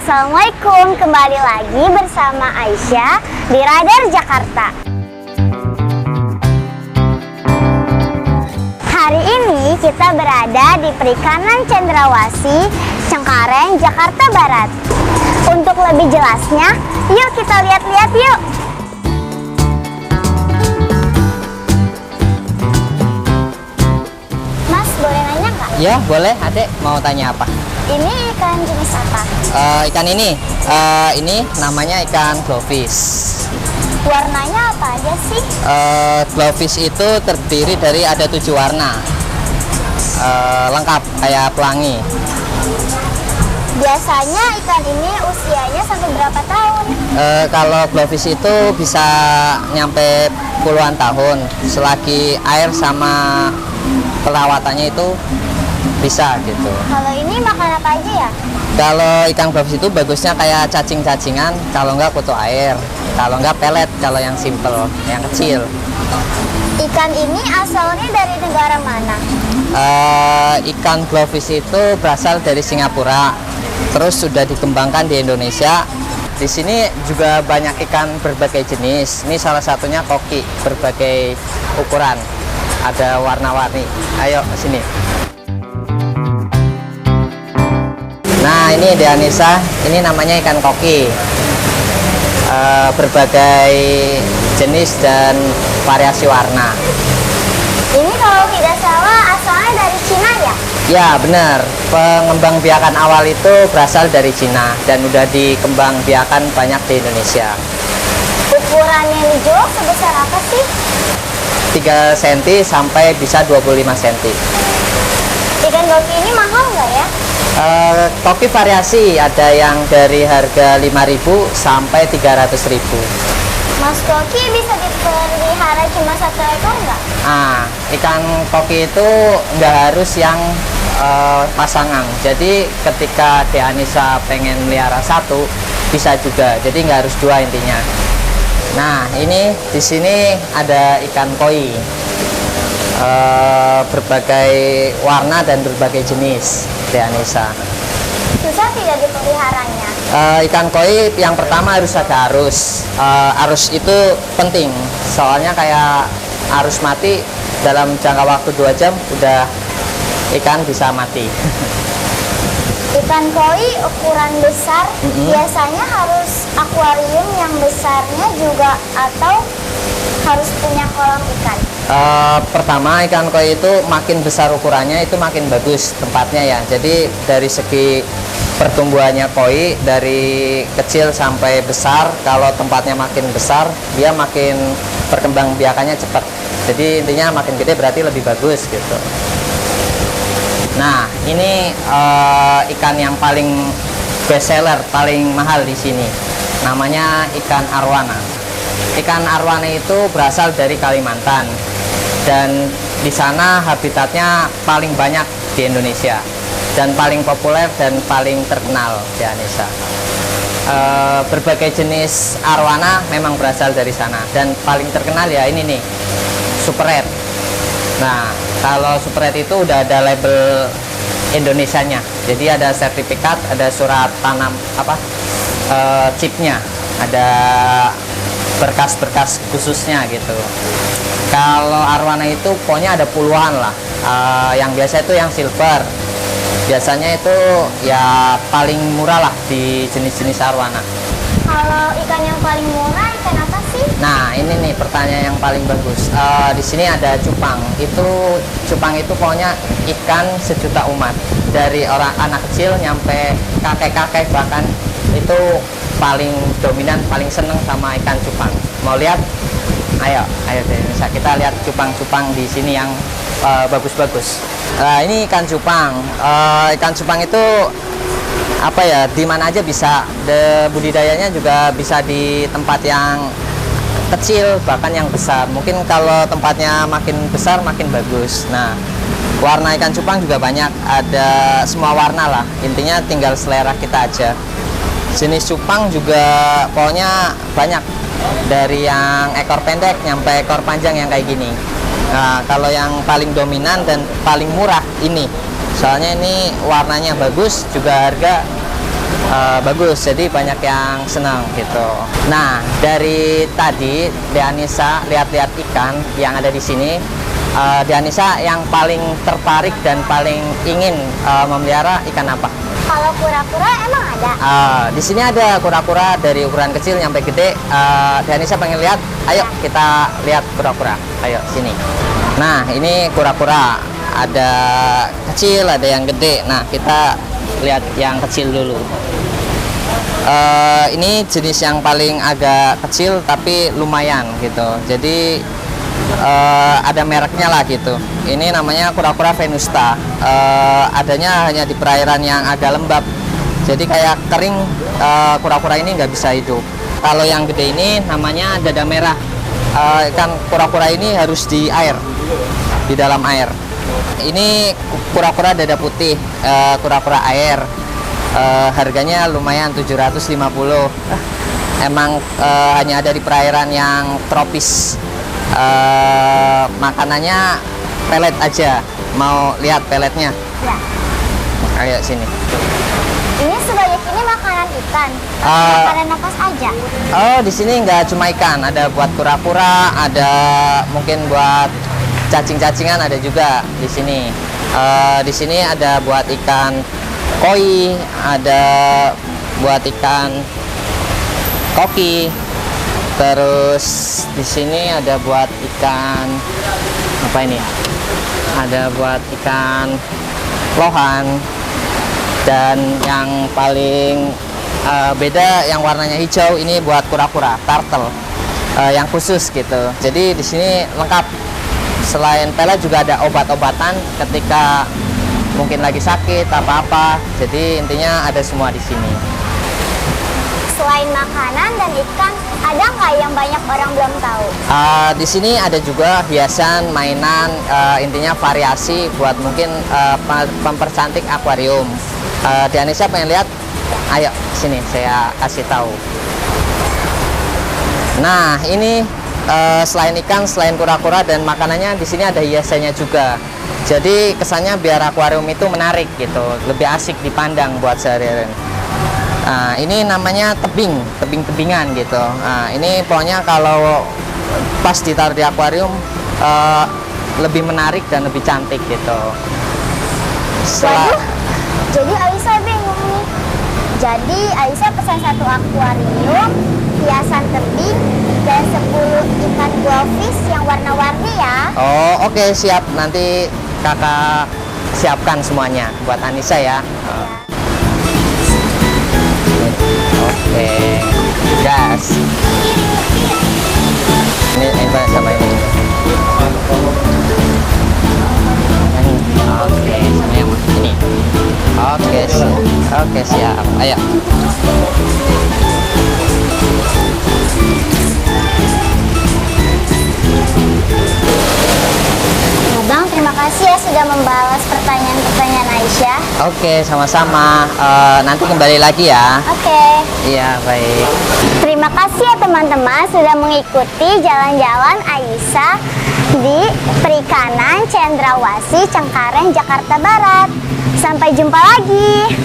Assalamualaikum, kembali lagi bersama Aisyah di Radar Jakarta. Hari ini kita berada di Perikanan Cendrawasih, Cengkareng, Jakarta Barat. Untuk lebih jelasnya, yuk kita lihat-lihat yuk. Mas, boleh nanya nggak? Ya, boleh. Adek mau tanya apa? Ini ikan jenis apa? Ikan ini namanya ikan glowfish. Warnanya apa aja sih? Glowfish itu terdiri dari ada 7 warna, lengkap kayak pelangi. Biasanya ikan ini usianya sampai berapa tahun? Kalau glowfish itu bisa nyampe puluhan tahun, selagi air sama perawatannya itu bisa gitu. Kalau ini makan apa aja ya? Kalau ikan glowfish itu bagusnya kayak cacing-cacingan, kalau enggak kutu air, kalau enggak pelet, kalau yang simple, yang kecil. Ikan ini asalnya dari negara mana? Ikan glowfish itu berasal dari Singapura, terus sudah dikembangkan di Indonesia. Di sini juga banyak ikan berbagai jenis. Ini salah satunya koki, berbagai ukuran, ada warna-warni. Ayo sini. Nah, ini Deanisa, ini namanya ikan koki. Berbagai jenis dan variasi warna. Ini kalau tidak salah asalnya dari Cina ya? Ya, benar. Pengembang biakan awal itu berasal dari Cina dan udah dikembang biakan banyak di Indonesia. Ukuran yang dijual sebesar apa sih? 3 cm sampai bisa 25 cm. Ikan koki ini mahal nggak ya? Koki variasi, ada yang dari harga 5.000 sampai 300.000. Mas koki bisa dipelihara cuma 1 ekor nggak? Ikan koki itu nggak harus yang pasangan. Jadi ketika Deanisa pengen melihara 1, bisa juga. Jadi nggak harus 2 intinya. Nah, ini di sini ada ikan koi. Berbagai warna dan berbagai jenis Deanisa. Susah tidak dipeliharanya? Ikan koi yang pertama harus ada arus. Arus itu penting, soalnya kayak arus mati dalam jangka waktu 2 jam udah ikan bisa mati. Ikan koi ukuran besar biasanya harus akuarium yang besarnya juga atau harus punya kolam ikan? Pertama, ikan koi itu makin besar ukurannya itu makin bagus tempatnya ya. Jadi dari segi pertumbuhannya koi dari kecil sampai besar, kalau tempatnya makin besar dia makin perkembang biakannya cepat. Jadi intinya makin gede berarti lebih bagus gitu. Nah, ini ikan yang paling best seller, paling mahal di sini. Namanya ikan arwana. Ikan arwana itu berasal dari Kalimantan dan di sana habitatnya paling banyak di Indonesia dan paling populer dan paling terkenal di Indonesia. Berbagai jenis arwana memang berasal dari sana dan paling terkenal ya ini nih, super red. Nah, kalau super red itu udah ada label Indonesianya, jadi ada sertifikat, ada surat tanam chipnya, ada berkas-berkas khususnya gitu. Kalau arwana itu pokoknya ada puluhan lah. Yang biasa itu yang silver, biasanya itu ya paling murah lah di jenis-jenis arwana. Kalau ikan yang paling murah ikan apa sih? Nah, ini nih pertanyaan yang paling bagus. Di sini ada cupang. Cupang itu pokoknya ikan sejuta umat. Dari orang anak kecil nyampe kakek-kakek bahkan itu paling dominan, paling seneng sama ikan cupang. Mau lihat? Ayo deh, bisa kita lihat cupang-cupang di sini yang bagus-bagus. Ini ikan cupang. Ikan cupang itu apa ya? Di mana aja bisa. Budidayanya juga bisa di tempat yang kecil bahkan yang besar. Mungkin kalau tempatnya makin besar makin bagus. Nah, warna ikan cupang juga banyak. Ada semua warna lah. Intinya tinggal selera kita aja. Jenis cupang juga pokoknya banyak, dari yang ekor pendek nyampe ekor panjang yang kayak gini. Nah, kalau yang paling dominan dan paling murah ini, soalnya ini warnanya bagus, juga harga bagus, jadi banyak yang senang gitu. Nah, dari tadi Deanisa lihat-lihat ikan yang ada di sini, Deanisa yang paling tertarik dan paling ingin memelihara ikan apa? Kalau kura-kura emang ada? Di sini ada kura-kura dari ukuran kecil sampai gede. Deanisa pengen lihat, ayo kita lihat kura-kura. Ayo sini. Nah, ini kura-kura, ada kecil, ada yang gede. Nah, kita lihat yang kecil dulu. Ini jenis yang paling agak kecil tapi lumayan gitu. Jadi ada mereknya lah gitu. Ini namanya kura-kura venusta. Adanya hanya di perairan yang agak lembab. Jadi kayak kering, kura-kura ini nggak bisa hidup. Kalau yang gede ini namanya dada merah. Ikan kura-kura ini harus di air, di dalam air. Ini kura-kura dada putih, kura-kura air. Harganya lumayan 750. Emang hanya ada di perairan yang tropis. Makanannya pelet aja. Mau lihat peletnya? Ya. Ayo sini. Ini sebanyak ini makanan ikan. Makanan apa aja? Oh, di sini nggak cuma ikan, ada buat kura-kura, ada mungkin buat cacing-cacingan ada juga di sini. Di sini ada buat ikan koi, ada buat ikan koki. Terus di sini ada buat ikan apa ini? Ada buat ikan lohan, dan yang paling beda yang warnanya hijau ini buat kura-kura turtle yang khusus gitu. Jadi di sini lengkap. Selain pelet juga ada obat-obatan ketika mungkin lagi sakit apa-apa. Jadi intinya ada semua di sini. Selain makanan dan ikan, ada nggak yang banyak orang belum tahu? Di sini ada juga hiasan, mainan, intinya variasi buat mungkin mempercantik akuarium. Deanisa pengen lihat? Ayo sini saya kasih tahu. Nah ini selain ikan, selain kura-kura dan makanannya, di sini ada hiasannya juga. Jadi kesannya biar akuarium itu menarik gitu, lebih asik dipandang buat sehari-hari. Nah, ini namanya tebing-tebingan gitu. Nah, ini pokoknya kalau pas ditaruh di akuarium lebih menarik dan lebih cantik gitu. Waduh, jadi Aisyah bingung nih. Jadi Aisyah pesan 1 akuarium, hiasan tebing, dan 10 ikan goldfish yang warna-warni ya. Oh, oke, siap. Nanti kakak siapkan semuanya buat Anissa ya. Oke, gas. Ini sama ini. Oke, sama yang ini. Oke, siap. Ayo. Bang, terima kasih ya sudah membalas pertanyaan-pertanyaan Aisyah. Oke, sama-sama. Nanti kembali lagi ya. Oke. Iya, baik. Terima kasih ya teman-teman sudah mengikuti jalan-jalan Aisyah di Perikanan Cendrawasih, Cengkareng, Jakarta Barat. Sampai jumpa lagi.